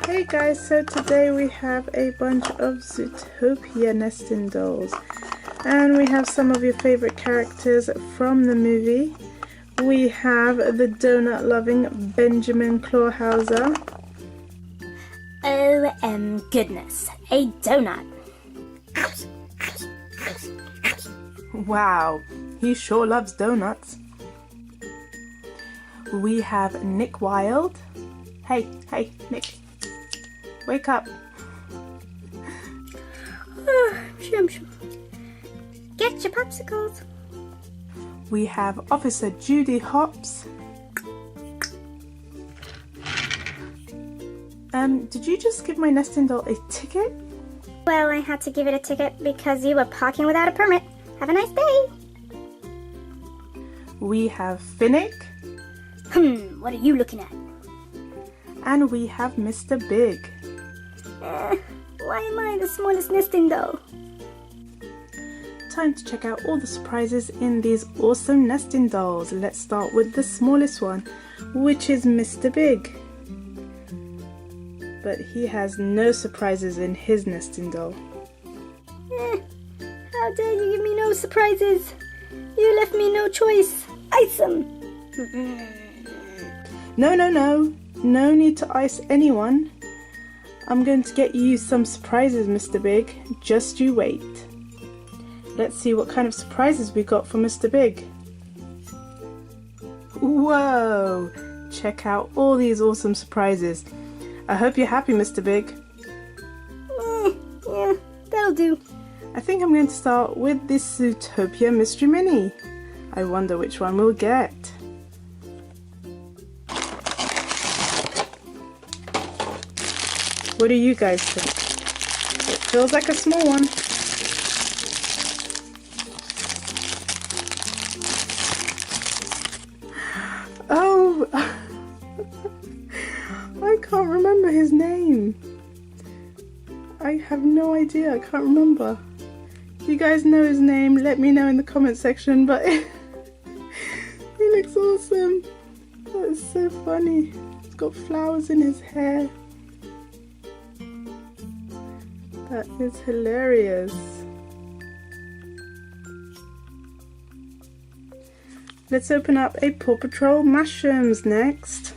Hey guys, so today we have a bunch of Zootopia nesting dolls, and we have some of your favorite characters from the movie. We have the donut loving Benjamin Clawhauser. Oh, goodness, a donut. Wow, he sure loves donuts. We have Nick Wilde. Hey, Nick. Wake up. Shum. Get your popsicles. We have Officer Judy Hopps. Did you just give my nesting doll a ticket? Well, I had to give it a ticket because you were parking without a permit. Have a nice day. We have Finnick. What are you looking at? And we have Mr. Big. Why am I the smallest nesting doll? Time to check out all the surprises in these awesome nesting dolls. Let's start with the smallest one, which is Mr. Big. But he has no surprises in his nesting doll. How dare you give me no surprises? You left me no choice. Ice 'em. No. No need to ice anyone. I'm going to get you some surprises, Mr. Big. Just you wait. Let's see what kind of surprises we got for Mr. Big. Whoa! Check out all these awesome surprises. I hope you're happy, Mr. Big. Yeah, that'll do. I think I'm going to start with this Zootopia Mystery Mini. I wonder which one we'll get. What do you guys think? It feels like a small one. Oh! I can't remember his name. I have no idea. I can't remember. If you guys know his name, let me know in the comment section, but he looks awesome. That is so funny. He's got flowers in his hair. That is hilarious. Let's open up a Paw Patrol Mushrooms next.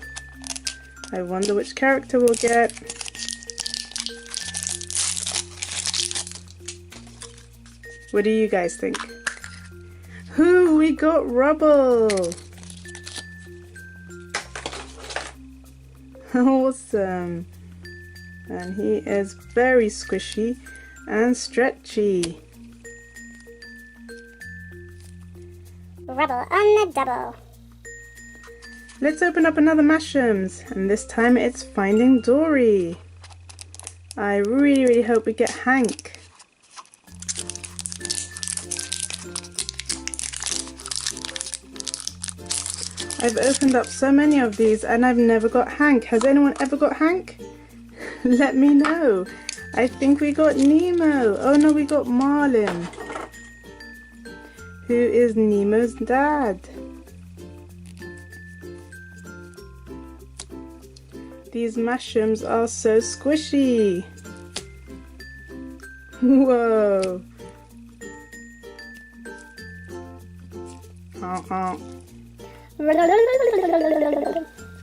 I wonder which character we'll get. What do you guys think? We got Rubble! Awesome! And he is very squishy and stretchy. Rubble on the double. Let's open up another Mushrooms, and this time it's Finding Dory. I really hope we get Hank. I've opened up so many of these and I've never got Hank. Has anyone ever got Hank? Let me know. I think we got Nemo. Oh no, we got Marlin, who is Nemo's dad. These mushrooms are so squishy. Whoa.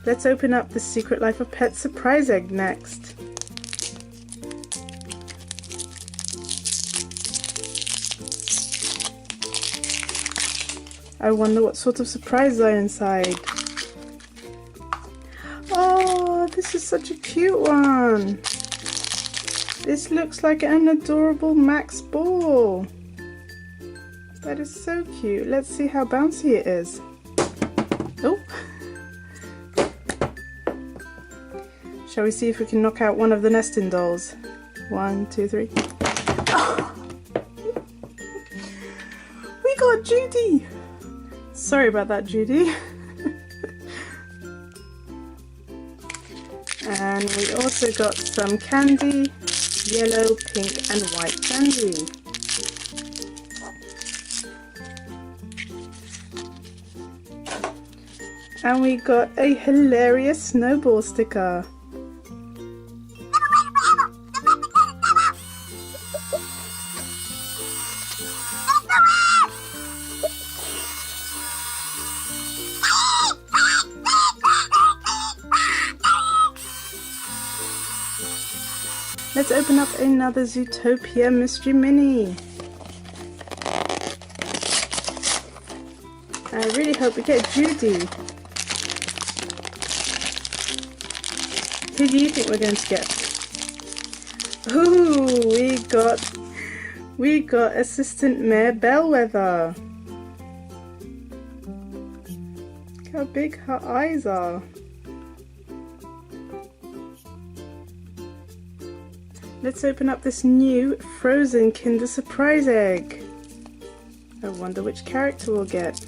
Let's open up the Secret Life of Pets surprise egg next. I wonder what sort of surprises are inside. Oh, this is such a cute one. This looks like an adorable Max ball. That is so cute. Let's see how bouncy it is. Oh. Shall we see if we can knock out one of the nesting dolls? 1, 2, 3. Oh. We got Judy. Sorry about that, Judy. And we also got some candy, yellow, pink and white candy. And we got a hilarious snowball sticker. Let's open up another Zootopia mystery mini. I really hope we get Judy. Who do you think we're going to get? Ooh, we got Assistant Mayor Bellwether. Look how big her eyes are. Let's open up this new frozen Kinder Surprise egg. I wonder which character we'll get.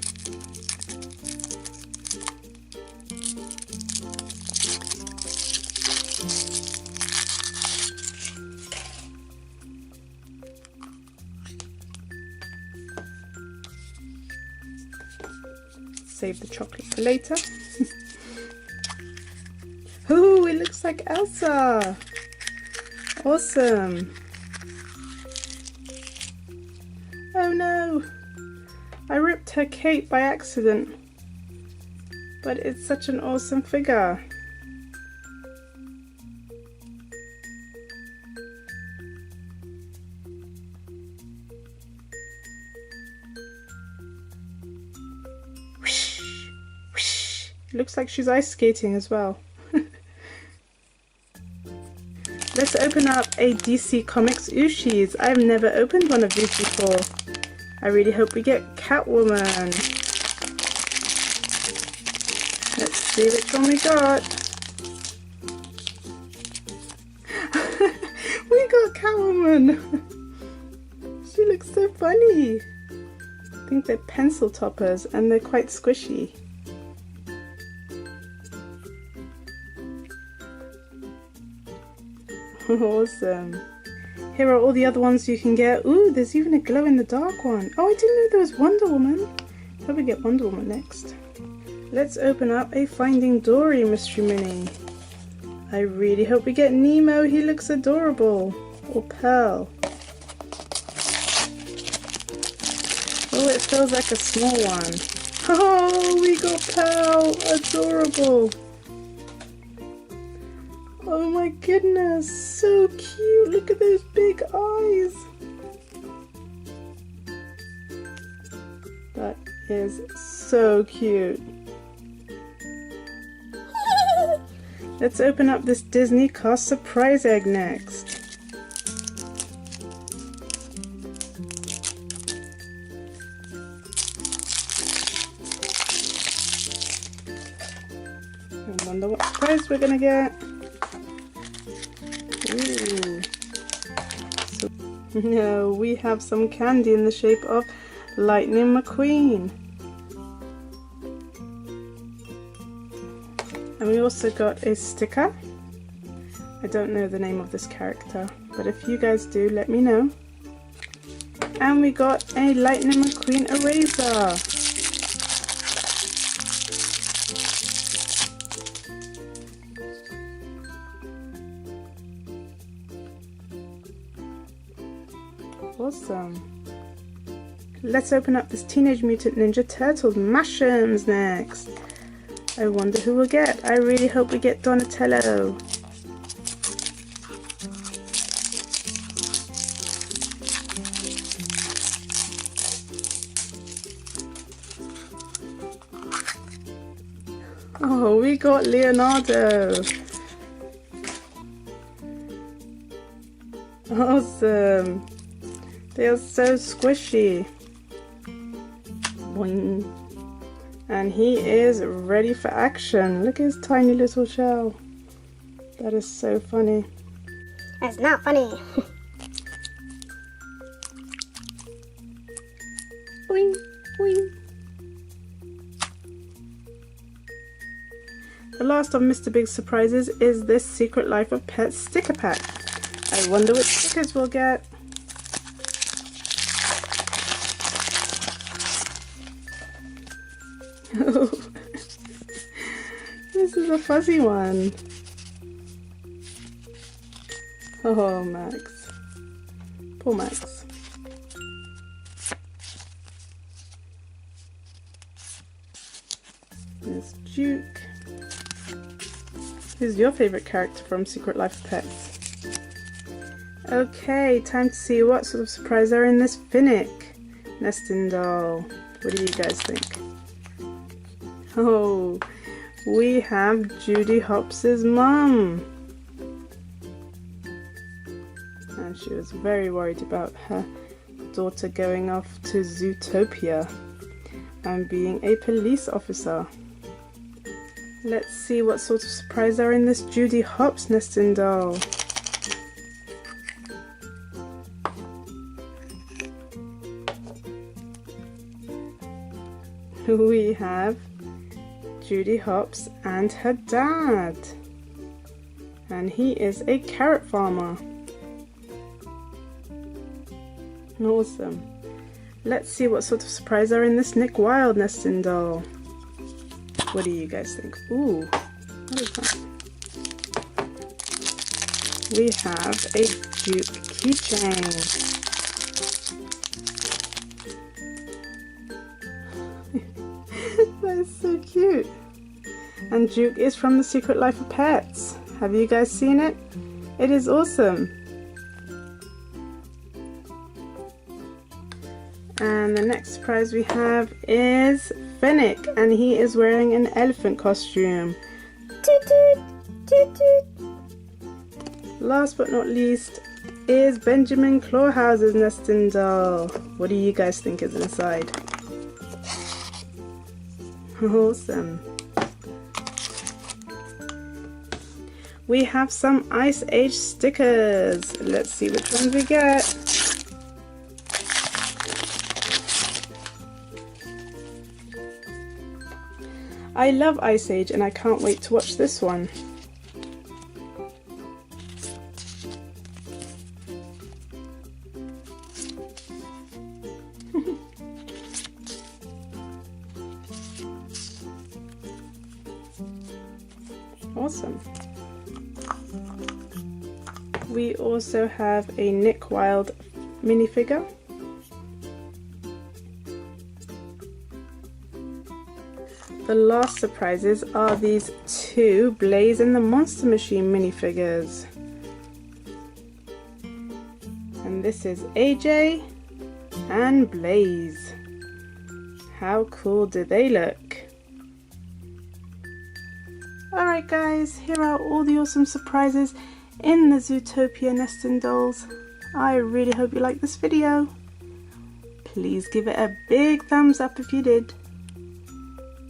Save the chocolate for later. Ooh, it looks like Elsa. Awesome. Oh no, I ripped her cape by accident, but it's such an awesome figure. Whoosh, whoosh. Looks like she's ice skating as well. Let's open up a DC Comics Ooshies. I've never opened one of these before. I really hope we get Catwoman. Let's see which one we got. We got Catwoman. She looks so funny. I think they're pencil toppers and they're quite squishy. Awesome. Here are all the other ones you can get. Ooh, there's even a glow in the dark one. Oh, I didn't know there was Wonder Woman. Hope we get Wonder Woman next. Let's open up a Finding Dory mystery mini. I really hope we get Nemo. He looks adorable. Or Pearl. Oh, it feels like a small one. Oh, we got Pearl. Adorable. Oh my goodness, so cute. Look at those big eyes. That is so cute. Let's open up this Disney Cast Surprise Egg next. I wonder what prize we're gonna get. Ooh. So, no, we have some candy in the shape of Lightning McQueen. And we also got a sticker. I don't know the name of this character, but if you guys do, let me know. And we got a Lightning McQueen eraser. Awesome. Let's open up this Teenage Mutant Ninja Turtles Mashems next. I wonder who we'll get. I really hope we get Donatello. Oh, we got Leonardo. Awesome. They are so squishy. Boing. And he is ready for action. Look at his tiny little shell. That is so funny. That's not funny. Boing, boing. The last of Mr. Big's surprises is this Secret Life of Pets sticker pack. I wonder which stickers we'll get. Oh, this is a fuzzy one. Oh, Max. Poor Max. There's Duke. Who's your favourite character from Secret Life of Pets? Okay, time to see what sort of surprise are in this Finnick nesting doll. What do you guys think? Oh, we have Judy Hopps' mum. And she was very worried about her daughter going off to Zootopia and being a police officer. Let's see what sort of surprise are in this Judy Hopps nesting doll. We have Judy Hopps and her dad, and he is a carrot farmer. Awesome. Let's see what sort of surprise are in this Nick Wilde nesting doll. What do you guys think? Ooh, what is that? We have a Duke keychain. That is so cute. And Duke is from The Secret Life of Pets. Have you guys seen it? It is awesome. And the next surprise we have is Finnick, and he is wearing an elephant costume. Toot toot, toot toot. Last but not least is Benjamin Clawhouse's nesting doll. What do you guys think is inside? Awesome. We have some Ice Age stickers. Let's see which ones we get. I love Ice Age and I can't wait to watch this one. Awesome. We also have a Nick Wilde minifigure. The last surprises are these two Blaze and the Monster Machine minifigures. And this is AJ and Blaze. How cool do they look? Alright guys, here are all the awesome surprises in the Zootopia nesting dolls. I really hope you liked this video. Please give it a big thumbs up if you did.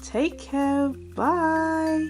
Take care, bye!